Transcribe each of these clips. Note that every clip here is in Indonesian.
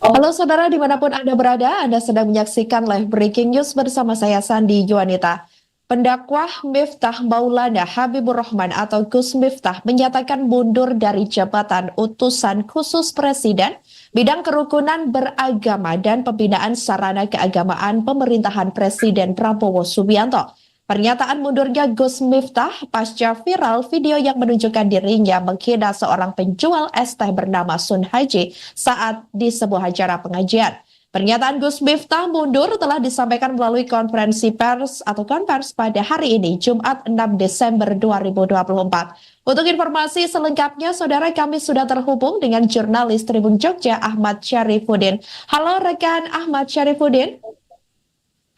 Halo saudara dimanapun Anda berada, Anda sedang menyaksikan live breaking news bersama saya Sandi Juanita. Pendakwah Miftah Maulana Habibur Rahman atau Gus Miftah menyatakan mundur dari jabatan utusan khusus Presiden bidang kerukunan beragama dan pembinaan sarana keagamaan pemerintahan Presiden Prabowo Subianto. Pernyataan mundurnya Gus Miftah pasca viral video yang menunjukkan dirinya menghina seorang penjual es teh bernama Sun Haji saat di sebuah acara pengajian. Pernyataan Gus Miftah mundur telah disampaikan melalui konferensi pers atau konvers pada hari ini, Jumat 6 Desember 2024. Untuk informasi selengkapnya, saudara kami sudah terhubung dengan jurnalis Tribun Jogja, Ahmad Syarifuddin. Halo rekan Ahmad Syarifuddin.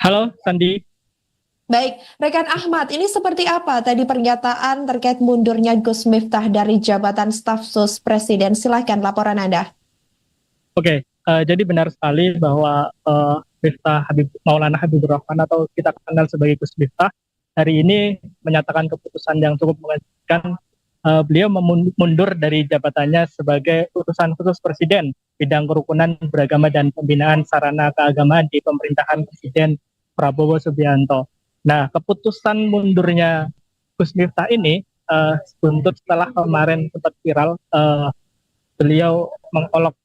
Halo, Sandi. Baik, rekan Ahmad, ini seperti apa tadi pernyataan terkait mundurnya Gus Miftah dari jabatan staf sus Presiden? Silahkan laporan Anda. Oke, jadi benar sekali bahwa Miftah Maulana Habibur Rahman atau kita kenal sebagai Gus Miftah hari ini menyatakan keputusan yang cukup mengejutkan. Beliau mundur dari jabatannya sebagai utusan khusus Presiden bidang kerukunan beragama dan pembinaan sarana keagamaan di pemerintahan Presiden Prabowo Subianto. Nah, keputusan mundurnya Gus Miftah ini buntut setelah kemarin sempat viral, beliau mengolok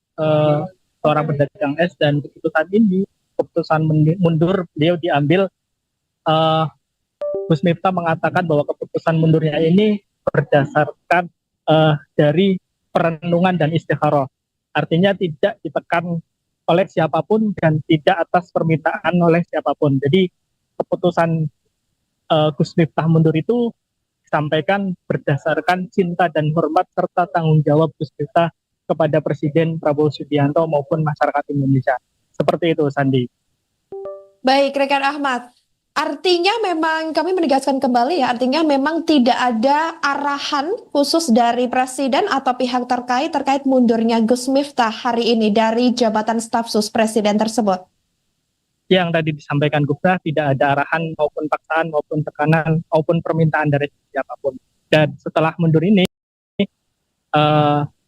seorang pedagang es, dan keputusan mundur beliau diambil. Gus Miftah mengatakan bahwa keputusan mundurnya ini berdasarkan dari perenungan dan istikharah. Artinya tidak ditekan oleh siapapun dan tidak atas permintaan oleh siapapun. Jadi keputusan Gus Miftah mundur itu disampaikan berdasarkan cinta dan hormat serta tanggung jawab Gus Miftah kepada Presiden Prabowo Subianto maupun masyarakat Indonesia. Seperti itu, Sandi. Baik, rekan Ahmad. Artinya memang kami menegaskan kembali ya, artinya memang tidak ada arahan khusus dari Presiden atau pihak terkait mundurnya Gus Miftah hari ini dari jabatan staf sus Presiden tersebut. Yang tadi disampaikan Gufra, tidak ada arahan maupun paksaan maupun tekanan maupun permintaan dari siapapun. Dan setelah mundur ini,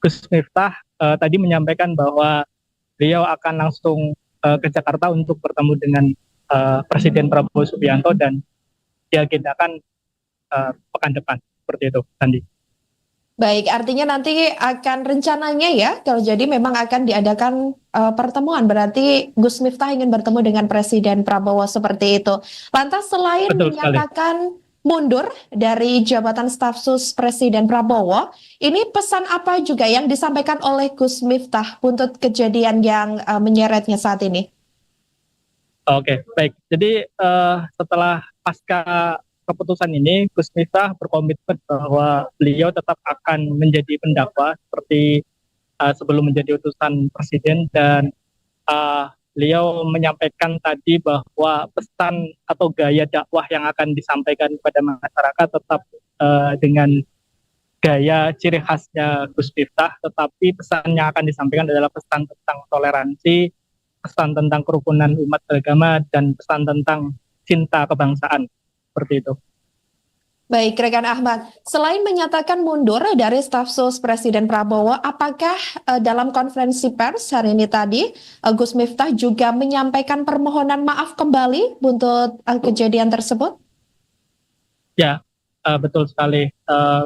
Gus Miftah tadi menyampaikan bahwa beliau akan langsung ke Jakarta untuk bertemu dengan Presiden Prabowo Subianto dan diagendakan pekan depan. Seperti itu, Sandi. Baik, artinya nanti akan rencananya ya, kalau jadi memang akan diadakan pertemuan, berarti Gus Miftah ingin bertemu dengan Presiden Prabowo seperti itu. Lantas selain Betul menyatakan mundur dari jabatan staf sus Presiden Prabowo, ini pesan apa juga yang disampaikan oleh Gus Miftah untuk kejadian yang menyeretnya saat ini? Oke, baik. Jadi setelah pasca keputusan ini, Gus Miftah berkomitmen bahwa beliau tetap akan menjadi pendakwa seperti sebelum menjadi utusan Presiden, dan beliau menyampaikan tadi bahwa pesan atau gaya dakwah yang akan disampaikan kepada masyarakat tetap dengan gaya ciri khasnya Gus Miftah, tetapi pesan yang akan disampaikan adalah pesan tentang toleransi, pesan tentang kerukunan umat beragama, dan pesan tentang cinta kebangsaan. Seperti itu. Baik, rekan Ahmad. Selain menyatakan mundur dari staf sus Presiden Prabowo, apakah dalam konferensi pers hari ini tadi Gus Miftah juga menyampaikan permohonan maaf kembali untuk kejadian tersebut? Ya, betul sekali.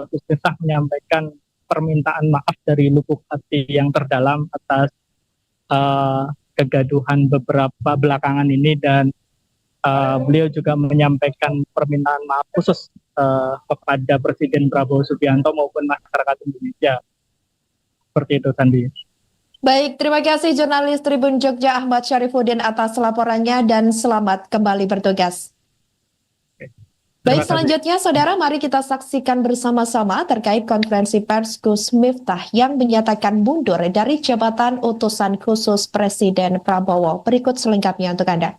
Gus Miftah menyampaikan permintaan maaf dari lubuk hati yang terdalam atas kegaduhan beberapa belakangan ini, dan beliau juga menyampaikan permintaan maaf khusus kepada Presiden Prabowo Subianto maupun masyarakat Indonesia. Seperti itu, Sandi. Baik, terima kasih jurnalis Tribun Jogja Ahmad Syarifuddin atas laporannya dan selamat kembali bertugas. Baik, selanjutnya saudara, mari kita saksikan bersama-sama terkait konferensi pers Gus Miftah yang menyatakan mundur dari jabatan utusan khusus Presiden Prabowo. Berikut selengkapnya untuk Anda.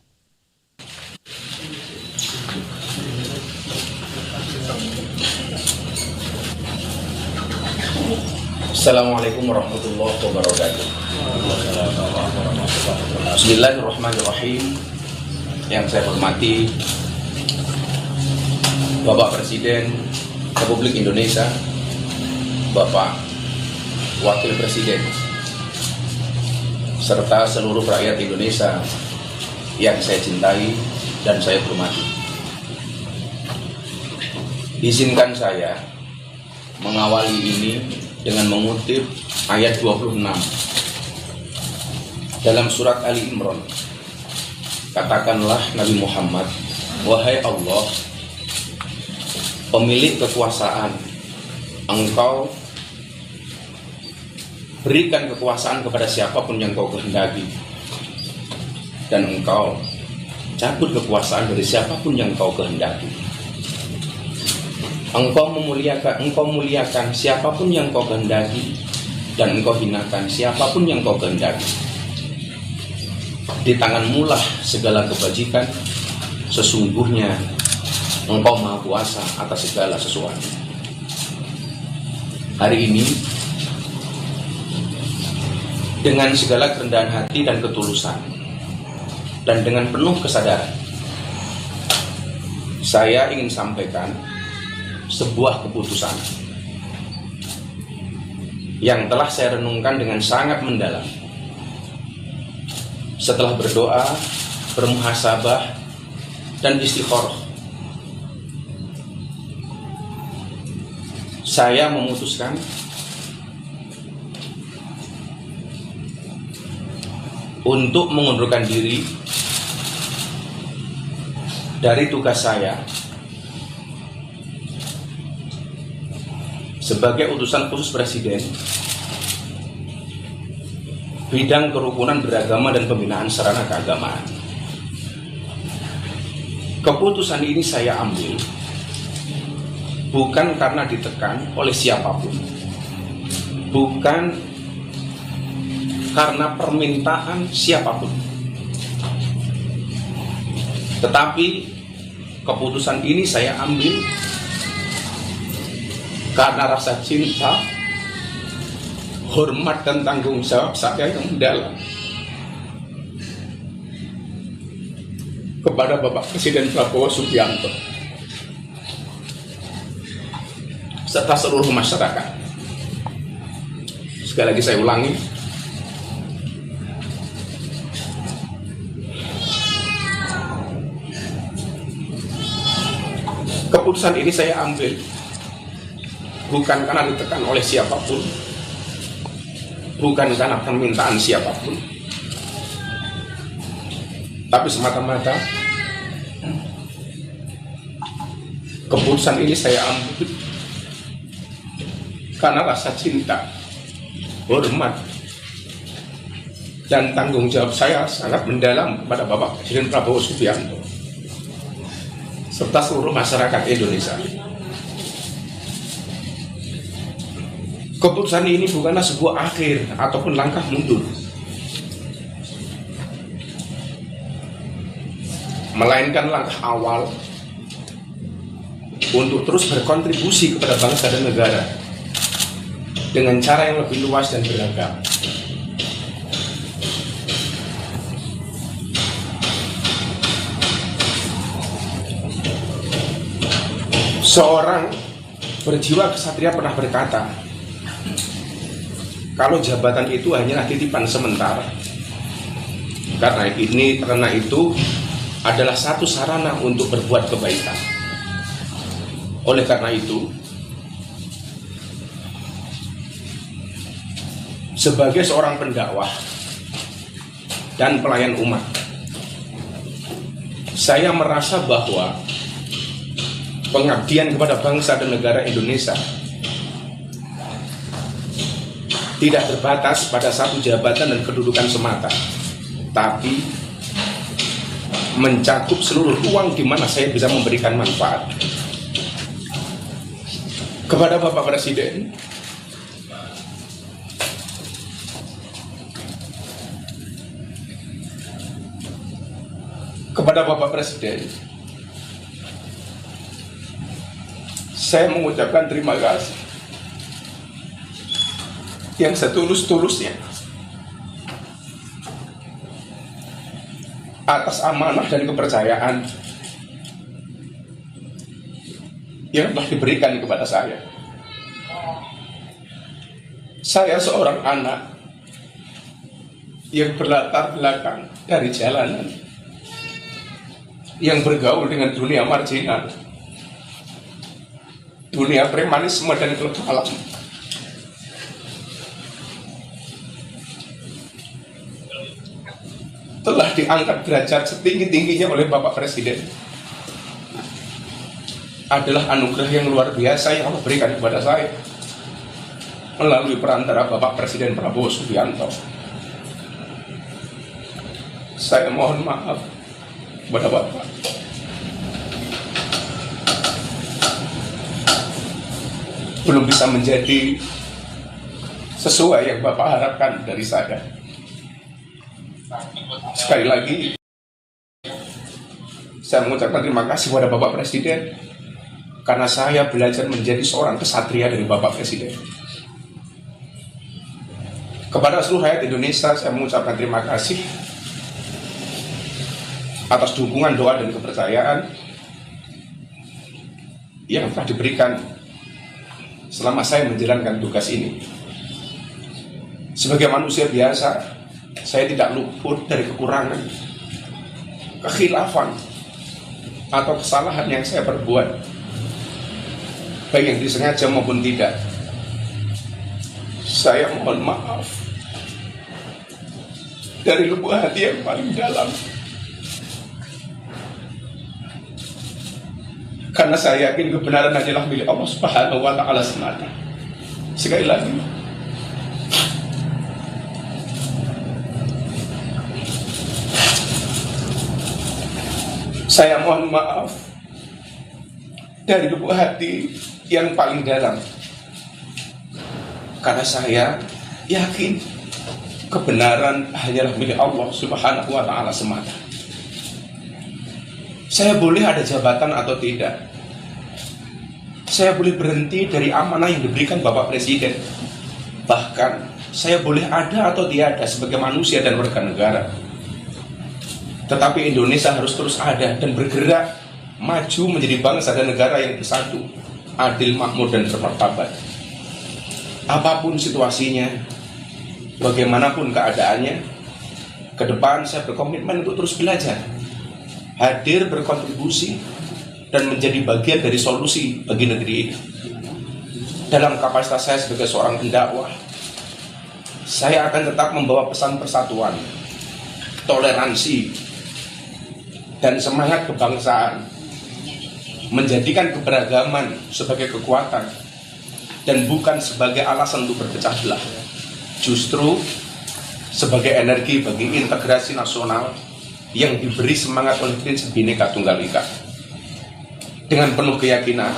Assalamualaikum warahmatullahi wabarakatuh. Bismillahirrahmanirrahim. Yang saya hormati Bapak Presiden Republik Indonesia, Bapak Wakil Presiden serta seluruh rakyat Indonesia yang saya cintai dan saya hormati. Izinkan saya mengawali ini dengan mengutip ayat 26 dalam surat Ali Imran. Katakanlah Nabi Muhammad, wahai Allah, pemilik kekuasaan, Engkau berikan kekuasaan kepada siapapun yang Kau kehendaki, dan Engkau cabut kekuasaan dari siapapun yang Kau kehendaki. Engkau muliakan siapapun yang Kau kehendaki, dan Engkau hinakan siapapun yang Kau kehendaki. Di tanganmu lah segala kebajikan, sesungguhnya Engkau Maha Kuasa atas segala sesuatu. Hari ini, dengan segala kerendahan hati dan ketulusan, dan dengan penuh kesadaran, saya ingin sampaikan sebuah keputusan yang telah saya renungkan dengan sangat mendalam. Setelah berdoa, bermuhasabah, dan istikharah, saya memutuskan untuk mengundurkan diri dari tugas saya sebagai utusan khusus Presiden bidang kerukunan beragama dan pembinaan sarana keagamaan. Keputusan ini saya ambil bukan karena ditekan oleh siapapun, bukan karena permintaan siapapun, tetapi keputusan ini saya ambil karena rasa cinta, hormat, dan tanggung jawab saya yang mendalam kepada Bapak Presiden Prabowo Subianto serta seluruh masyarakat. Sekali lagi saya ulangi, keputusan ini saya ambil bukan karena ditekan oleh siapapun, bukan karena permintaan siapapun, tapi semata-mata keputusan ini saya ambil karena rasa cinta, hormat, dan tanggung jawab saya sangat mendalam kepada Bapak Presiden Prabowo Subianto serta seluruh masyarakat Indonesia. Keputusan ini bukanlah sebuah akhir ataupun langkah mundur, melainkan langkah awal untuk terus berkontribusi kepada bangsa dan negara dengan cara yang lebih luas dan beragam. Seorang berjiwa kesatria pernah berkata, kalau jabatan itu hanyalah titipan sementara, karena itu adalah satu sarana untuk berbuat kebaikan. Oleh karena itu, sebagai seorang pendakwah dan pelayan umat, saya merasa bahwa pengabdian kepada bangsa dan negara Indonesia tidak terbatas pada satu jabatan dan kedudukan semata, tapi mencakup seluruh ruang di mana saya bisa memberikan manfaat. Kepada Bapak Presiden, saya mengucapkan terima kasih yang setulus-tulusnya atas amanah dan kepercayaan yang telah diberikan kepada saya. Saya seorang anak yang berlatar belakang dari jalanan, yang bergaul dengan dunia marginal, dunia premanisme dan klub malam. Telah diangkat derajat setinggi-tingginya oleh Bapak Presiden. Adalah anugerah yang luar biasa yang Allah berikan kepada saya melalui perantara Bapak Presiden Prabowo Subianto. Saya mohon maaf kepada Bapak. Belum bisa menjadi sesuai yang Bapak harapkan dari saya. Sekali lagi, saya mengucapkan terima kasih kepada Bapak Presiden karena saya belajar menjadi seorang kesatria dari Bapak Presiden. Kepada seluruh rakyat Indonesia, saya mengucapkan terima kasih atas dukungan, doa, dan kepercayaan yang telah diberikan selama saya menjalankan tugas ini. Sebagai manusia biasa, saya tidak luput dari kekurangan, kekhilafan, atau kesalahan yang saya perbuat, baik yang disengaja maupun tidak. Saya mohon maaf dari lubuk hati yang paling dalam, karena saya yakin kebenaran hanyalah milik Allah Subhanahu wa Ta'ala semata. Sekali lagi, saya mohon maaf dari lubuk hati yang paling dalam, karena saya yakin kebenaran hanyalah milik Allah Subhanahu wa Ta'ala semata. Saya boleh ada jabatan atau tidak, saya boleh berhenti dari amanah yang diberikan Bapak Presiden, bahkan saya boleh ada atau tiada sebagai manusia dan warga negara. Tetapi Indonesia harus terus ada dan bergerak maju menjadi bangsa dan negara yang bersatu, adil, makmur, dan bermartabat. Apapun situasinya, bagaimanapun keadaannya, ke depan saya berkomitmen untuk terus belajar, hadir, berkontribusi, dan menjadi bagian dari solusi bagi negeri ini. Dalam kapasitas saya sebagai seorang pendakwah, saya akan tetap membawa pesan persatuan, toleransi, dan semangat kebangsaan, menjadikan keberagaman sebagai kekuatan dan bukan sebagai alasan untuk berpecah belah, justru sebagai energi bagi integrasi nasional yang diberi semangat oleh prinsip Bhinneka Tunggal Ika. Dengan penuh keyakinan,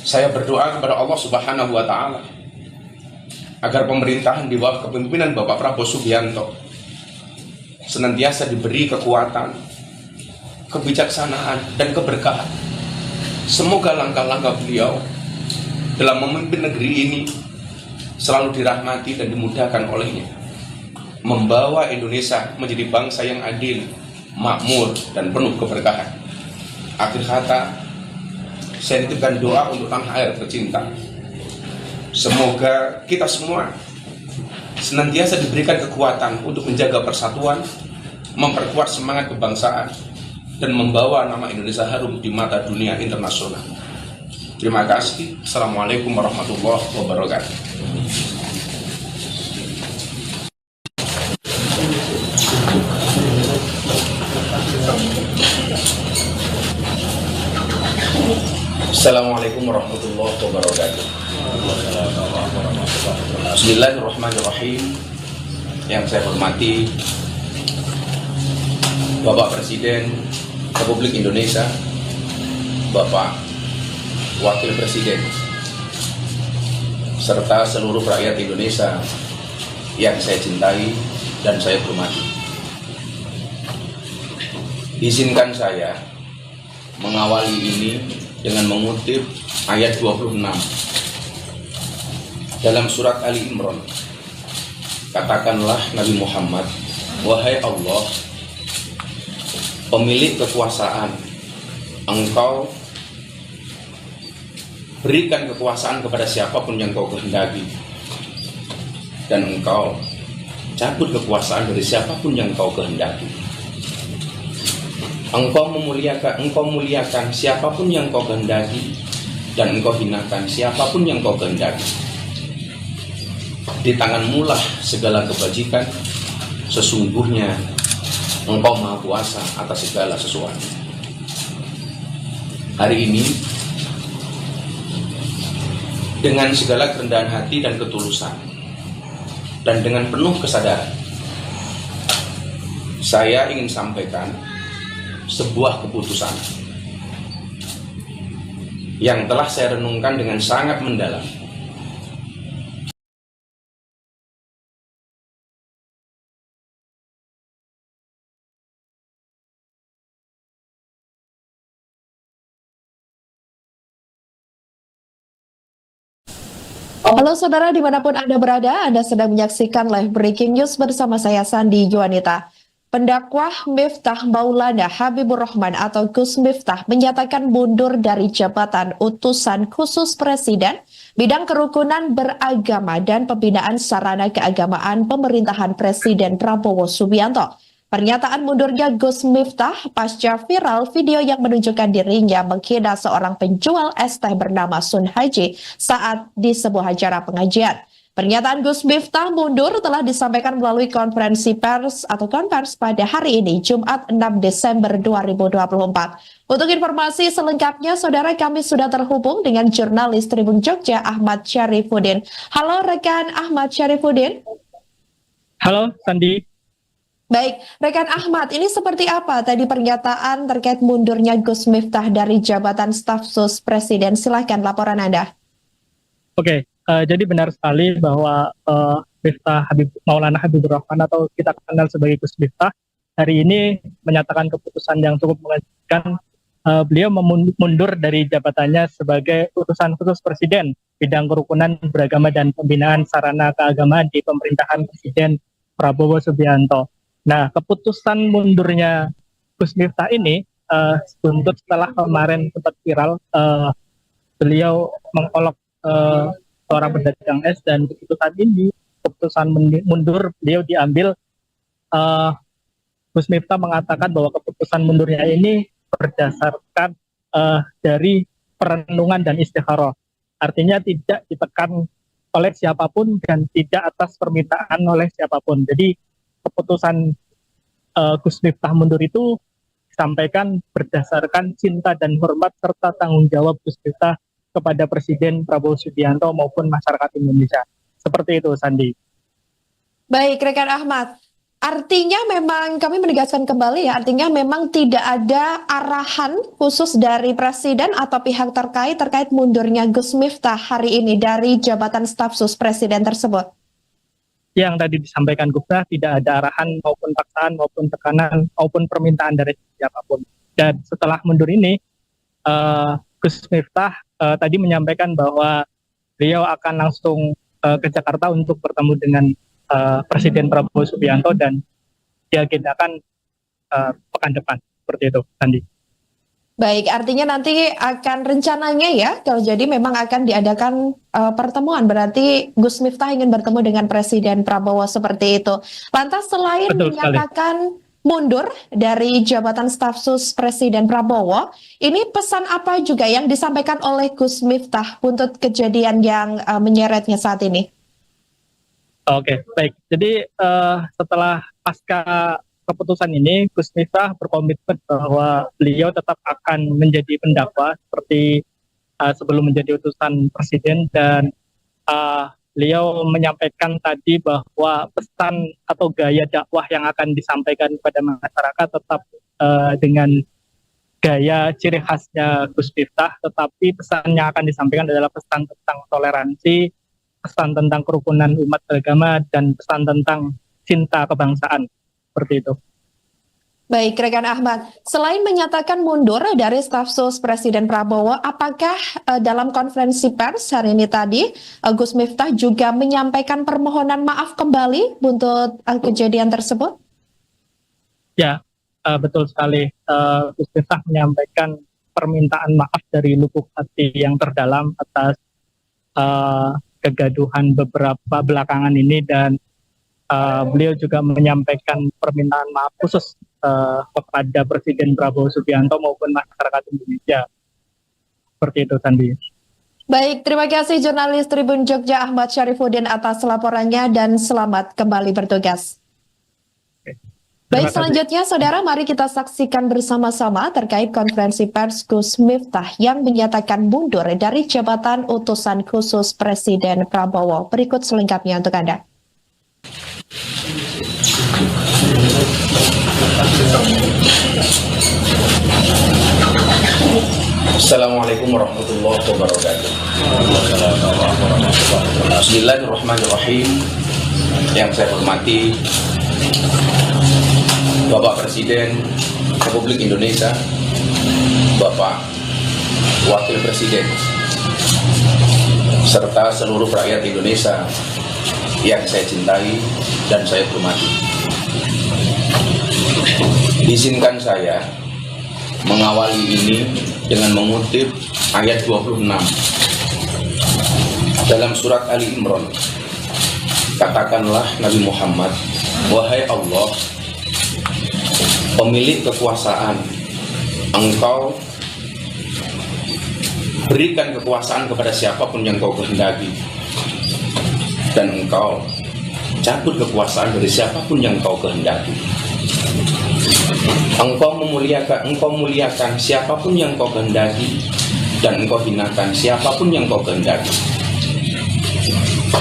saya berdoa kepada Allah Subhanahu wa Ta'ala agar pemerintahan di bawah kepemimpinan Bapak Prabowo Subianto senantiasa diberi kekuatan, kebijaksanaan, dan keberkahan. Semoga langkah-langkah beliau dalam memimpin negeri ini selalu dirahmati dan dimudahkan olehnya, membawa Indonesia menjadi bangsa yang adil, makmur, dan penuh keberkahan. Akhir kata, saya titipkan doa untuk tanah air tercinta. Semoga kita semua senantiasa diberikan kekuatan untuk menjaga persatuan, memperkuat semangat kebangsaan, dan membawa nama Indonesia harum di mata dunia internasional. Terima kasih. Assalamualaikum warahmatullahi wabarakatuh. Assalamualaikum warahmatullahi wabarakatuh. Bismillahirrahmanirrahim. Yang saya hormati Bapak Presiden Republik Indonesia, Bapak Wakil Presiden, serta seluruh rakyat Indonesia yang saya cintai dan saya hormati. Izinkan saya mengawali ini dengan mengutip ayat 26 dalam surat Ali Imran. Katakanlah Nabi Muhammad, wahai Allah, pemilik kekuasaan, Engkau berikan kekuasaan kepada siapapun yang Kau kehendaki, dan Engkau cabut kekuasaan dari siapapun yang kau kehendaki. Engkau muliakan siapapun yang kau kehendaki, dan engkau hinakan siapapun yang kau kehendaki. Di tanganmu lah segala kebajikan, sesungguhnya engkau maha kuasa atas segala sesuatu. Hari ini, dengan segala kerendahan hati dan ketulusan, dan dengan penuh kesadaran, saya ingin sampaikan sebuah keputusan yang telah saya renungkan dengan sangat mendalam. Halo saudara, dimanapun Anda berada, Anda sedang menyaksikan live breaking news bersama saya Sandi Juanita. Pendakwah Miftah Maulana Habibur Rahman atau Gus Miftah menyatakan mundur dari jabatan utusan khusus Presiden bidang kerukunan beragama dan pembinaan sarana keagamaan pemerintahan Presiden Prabowo Subianto. Pernyataan mundurnya Gus Miftah pasca viral video yang menunjukkan dirinya menghina seorang penjual es teh bernama Sun Haji saat di sebuah acara pengajian. Pernyataan Gus Miftah mundur telah disampaikan melalui konferensi pers atau konvers pada hari ini, Jumat 6 Desember 2024. Untuk informasi selengkapnya, saudara, kami sudah terhubung dengan jurnalis Tribun Jogja, Ahmad Syarifuddin. Halo rekan Ahmad Syarifuddin. Halo Sandi. Baik, rekan Ahmad, ini seperti apa tadi pernyataan terkait mundurnya Gus Miftah dari jabatan staf sus Presiden? Silahkan laporan Anda. Oke. Jadi benar sekali bahwa Miftah Maulana Habibur Rahman atau kita kenal sebagai Gus Miftah hari ini menyatakan keputusan yang cukup mengejutkan. Beliau mundur dari jabatannya sebagai utusan khusus Presiden bidang kerukunan beragama dan pembinaan sarana keagamaan di pemerintahan Presiden Prabowo Subianto. Nah, keputusan mundurnya Gus Miftah ini buntut setelah kemarin sempat viral, beliau mengolok seorang pedagang es, dan keputusan mundur beliau diambil. Gus Miftah mengatakan bahwa keputusan mundurnya ini berdasarkan dari perenungan dan istikharah, artinya tidak ditekan oleh siapapun dan tidak atas permintaan oleh siapapun. Jadi keputusan Gus Miftah mundur itu disampaikan berdasarkan cinta dan hormat serta tanggung jawab Gus Miftah kepada Presiden Prabowo Subianto maupun masyarakat Indonesia. Seperti itu, Sandi. Baik, rekan Ahmad. Artinya memang kami menegaskan kembali ya, artinya memang tidak ada arahan khusus dari Presiden atau pihak terkait mundurnya Gus Miftah hari ini dari jabatan staf sus Presiden tersebut. Yang tadi disampaikan Gufra, tidak ada arahan maupun paksaan maupun tekanan maupun permintaan dari siapapun. Dan setelah mundur ini, Gus Miftah tadi menyampaikan bahwa beliau akan langsung ke Jakarta untuk bertemu dengan Presiden Prabowo Subianto dan diagendakan pekan depan. Seperti itu, Sandi. Baik, artinya nanti akan rencananya ya, kalau jadi memang akan diadakan pertemuan, berarti Gus Miftah ingin bertemu dengan Presiden Prabowo seperti itu. Lantas selain menyatakan mundur dari jabatan staf sus Presiden Prabowo, ini pesan apa juga yang disampaikan oleh Gus Miftah untuk kejadian yang menyeretnya saat ini? Oke, baik. Jadi setelah pasca keputusan ini, Gus Miftah berkomitmen bahwa beliau tetap akan menjadi pendakwa seperti sebelum menjadi utusan Presiden, dan beliau menyampaikan tadi bahwa pesan atau gaya dakwah yang akan disampaikan kepada masyarakat tetap dengan gaya ciri khasnya Gus Miftah, tetapi pesan yang akan disampaikan adalah pesan tentang toleransi, pesan tentang kerukunan umat beragama, dan pesan tentang cinta kebangsaan. Seperti itu. Baik, rekan Ahmad. Selain menyatakan mundur dari staf sus Presiden Prabowo, apakah dalam konferensi pers hari ini tadi Gus Miftah juga menyampaikan permohonan maaf kembali untuk kejadian tersebut? Ya, betul sekali. Gus Miftah menyampaikan permintaan maaf dari lubuk hati yang terdalam atas kegaduhan beberapa belakangan ini, dan beliau juga menyampaikan permintaan maaf khusus kepada Presiden Prabowo Subianto maupun masyarakat Indonesia. Seperti itu, Sandi. Baik, terima kasih jurnalis Tribun Jogja Ahmad Syarifuddin atas laporannya dan selamat kembali bertugas. Baik, selanjutnya saudara, mari kita saksikan bersama-sama terkait konferensi pers Gus Miftah yang menyatakan mundur dari jabatan utusan khusus Presiden Prabowo. Berikut selengkapnya untuk Anda. Assalamualaikum warahmatullahi wabarakatuh. Bismillahirrahmanirrahim. Yang saya hormati Bapak Presiden Republik Indonesia, Bapak Wakil Presiden, serta seluruh rakyat Indonesia yang saya cintai dan saya hormati. Izinkan saya mengawali ini dengan mengutip ayat 26 dalam surat Ali Imran. Katakanlah Nabi Muhammad, wahai Allah, pemilik kekuasaan, Engkau berikan kekuasaan kepada siapapun yang Kau kehendaki, dan Engkau cabut kekuasaan dari siapapun yang Kau kehendaki. Engkau muliakan siapapun yang Kau kehendaki, dan Engkau hinakan siapapun yang Kau kehendaki.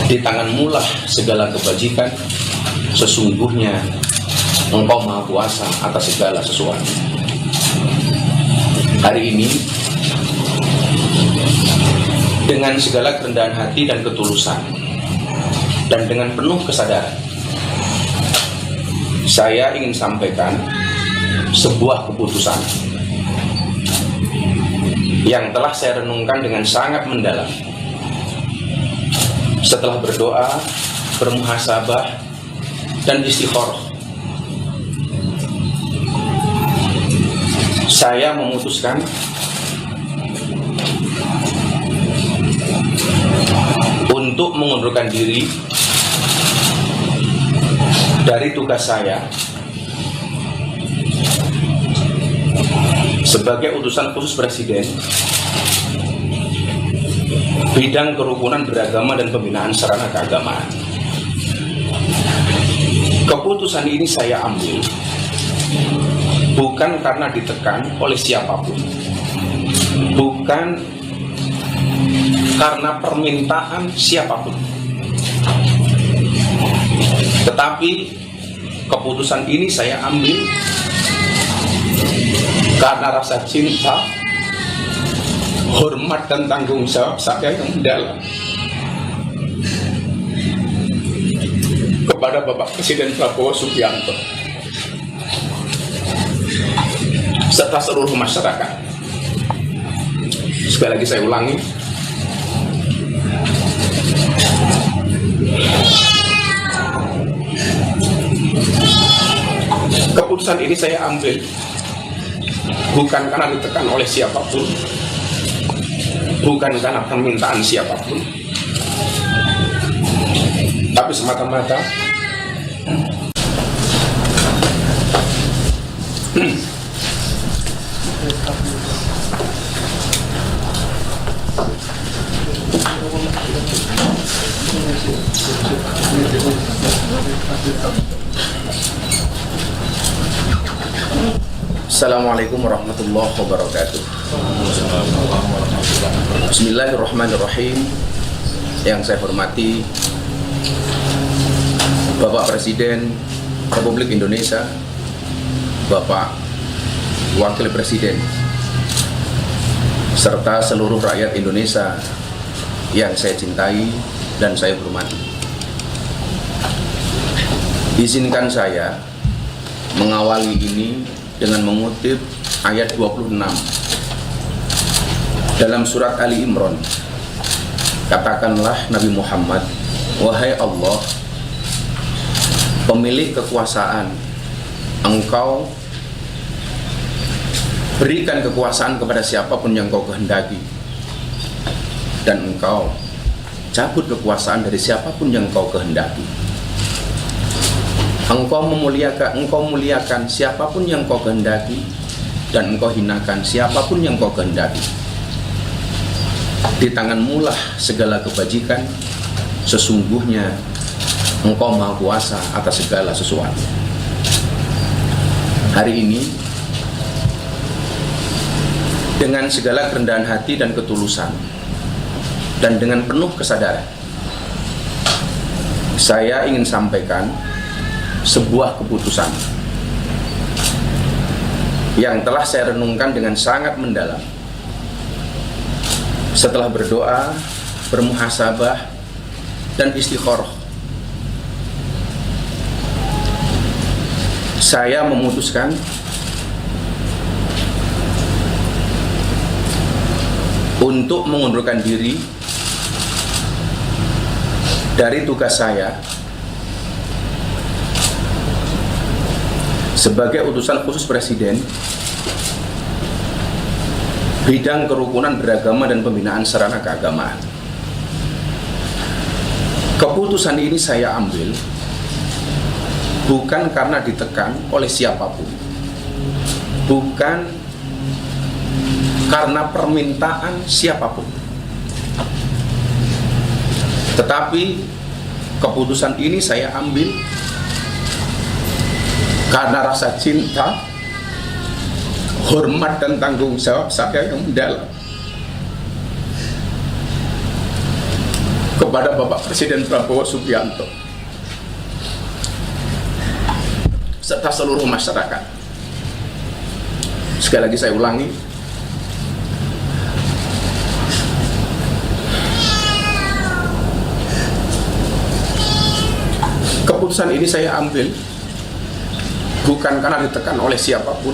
Di tanganmu lah segala kebajikan, sesungguhnya Engkau Maha Kuasa atas segala sesuatu. Hari ini, dengan segala kerendahan hati dan ketulusan, dan dengan penuh kesadaran, saya ingin sampaikan sebuah keputusan yang telah saya renungkan dengan sangat mendalam. Setelah berdoa, bermuhasabah, dan istikharah, saya memutuskan untuk mengundurkan diri dari tugas saya sebagai utusan khusus Presiden bidang kerukunan beragama dan pembinaan sarana keagamaan. Keputusan ini saya ambil bukan karena ditekan oleh siapapun, bukan karena permintaan siapapun, tetapi keputusan ini saya ambil karena rasa cinta, hormat, dan tanggung jawab saya yang mendalam kepada Bapak Presiden Prabowo Subianto serta seluruh masyarakat. Sekali lagi saya ulangi, keputusan ini saya ambil bukan karena ditekan oleh siapapun, bukan karena permintaan siapapun, tapi semata-mata Assalamualaikum warahmatullahi wabarakatuh. Bismillahirrahmanirrahim. Yang saya hormati Bapak Presiden Republik Indonesia, Bapak Wakil Presiden, serta seluruh rakyat Indonesia yang saya cintai dan saya hormati. Izinkan saya mengawali ini dengan mengutip ayat 26 dalam surat Ali Imran. Katakanlah Nabi Muhammad, wahai Allah, pemilik kekuasaan, Engkau berikan kekuasaan kepada siapapun yang Kau kehendaki, dan Engkau cabut kekuasaan dari siapapun yang Kau kehendaki. Engkau muliakan siapapun yang kau kehendaki, dan engkau hinakan siapapun yang kau kehendaki. Di tanganmu lah segala kebajikan, sesungguhnya engkau maha kuasa atas segala sesuatu. Hari ini, dengan segala kerendahan hati dan ketulusan, dan dengan penuh kesadaran, saya ingin sampaikan sebuah keputusan yang telah saya renungkan dengan sangat mendalam. Setelah berdoa, bermuhasabah, dan istikharah, saya memutuskan untuk mengundurkan diri dari tugas saya sebagai utusan khusus Presiden bidang kerukunan beragama dan pembinaan sarana keagamaan. Keputusan ini saya ambil bukan karena ditekan oleh siapapun, bukan karena permintaan siapapun, tetapi keputusan ini saya ambil karena rasa cinta, hormat, dan tanggung jawab saya yang mendalam kepada Bapak Presiden Prabowo Subianto serta seluruh masyarakat. Sekali lagi saya ulangi, keputusan ini saya ambil bukan karena ditekan oleh siapapun,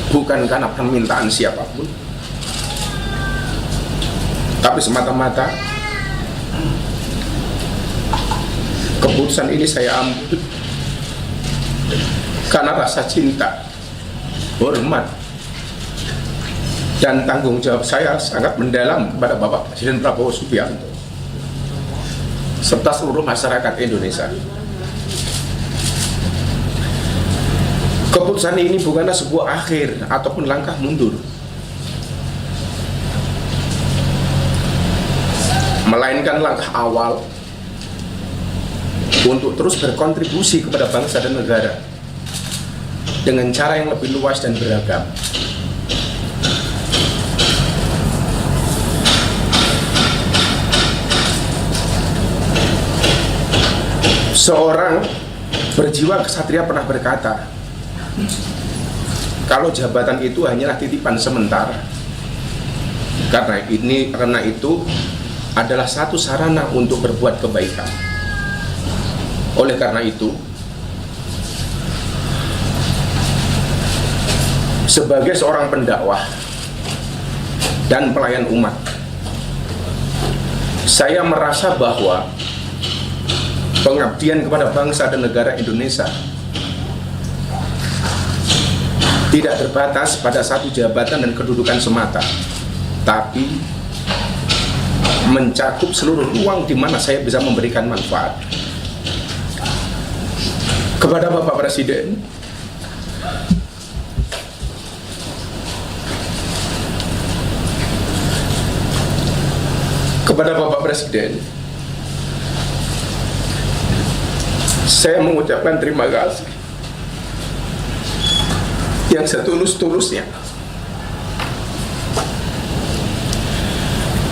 bukan karena permintaan siapapun, tapi semata-mata keputusan ini saya ambil karena rasa cinta, hormat, dan tanggung jawab saya sangat mendalam kepada Bapak Presiden Prabowo Subianto serta seluruh masyarakat Indonesia. Keputusan ini bukanlah sebuah akhir ataupun langkah mundur, melainkan langkah awal untuk terus berkontribusi kepada bangsa dan negara dengan cara yang lebih luas dan beragam. Seorang berjiwa kesatria pernah berkata, kalau jabatan itu hanyalah titipan sementara, karena itu adalah satu sarana untuk berbuat kebaikan. Oleh karena itu, sebagai seorang pendakwah dan pelayan umat, saya merasa bahwa pengabdian kepada bangsa dan negara Indonesia tidak terbatas pada satu jabatan dan kedudukan semata, tapi mencakup seluruh ruang di mana saya bisa memberikan manfaat. Kepada Bapak Presiden, saya mengucapkan terima kasih yang setulus-tulusnya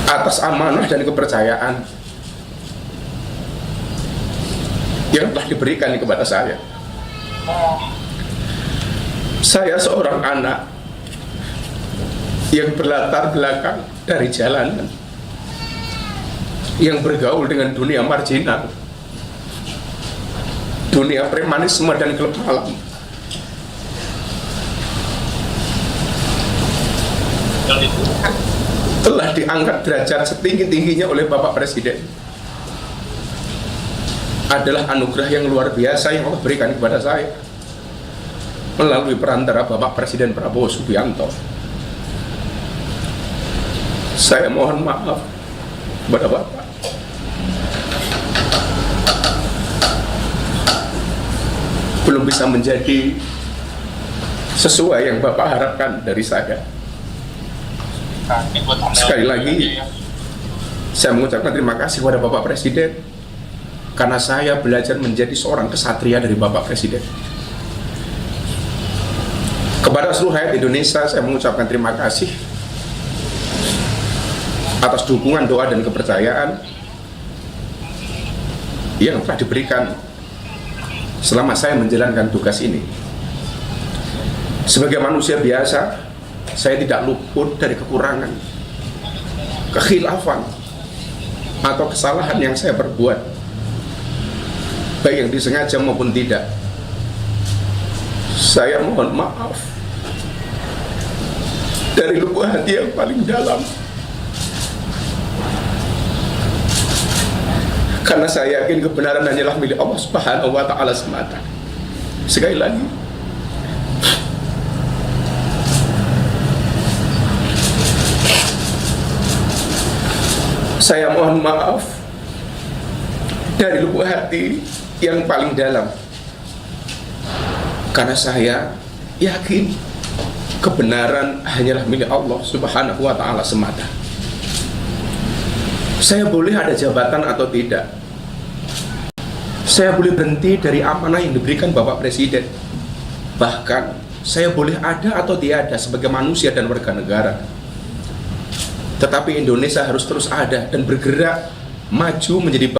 atas amanah dan kepercayaan yang telah diberikan kepada saya. Saya seorang anak yang berlatar belakang dari jalanan, yang bergaul dengan dunia marginal, dunia premanisme dan klub malam. Telah diangkat derajat setinggi-tingginya oleh Bapak Presiden. Adalah anugerah yang luar biasa yang Allah berikan kepada saya melalui perantara Bapak Presiden Prabowo Subianto. Saya mohon maaf kepada Bapak belum bisa menjadi sesuai yang Bapak harapkan dari saya. Sekali lagi, saya mengucapkan terima kasih kepada Bapak Presiden karena saya belajar menjadi seorang kesatria dari Bapak Presiden. Kepada seluruh rakyat Indonesia, saya mengucapkan terima kasih atas dukungan, doa, dan kepercayaan yang telah diberikan selama saya menjalankan tugas ini. Sebagai manusia biasa, saya tidak luput dari kekurangan, kekhilafan, atau kesalahan yang saya perbuat, baik yang disengaja maupun tidak. Saya mohon maaf dari lubuk hati yang paling dalam, karena saya yakin kebenaran hanyalah milik Allah Subhanahu wa Ta'ala semata. Sekali lagi, saya mohon maaf dari lubuk hati yang paling dalam, karena saya yakin kebenaran hanyalah milik Allah Subhanahu wa Ta'ala semata. Saya boleh ada jabatan atau tidak, saya boleh berhenti dari amanah yang diberikan Bapak Presiden, bahkan saya boleh ada atau tiada sebagai manusia dan warga negara. Tetapi Indonesia harus terus ada dan bergerak maju menjadi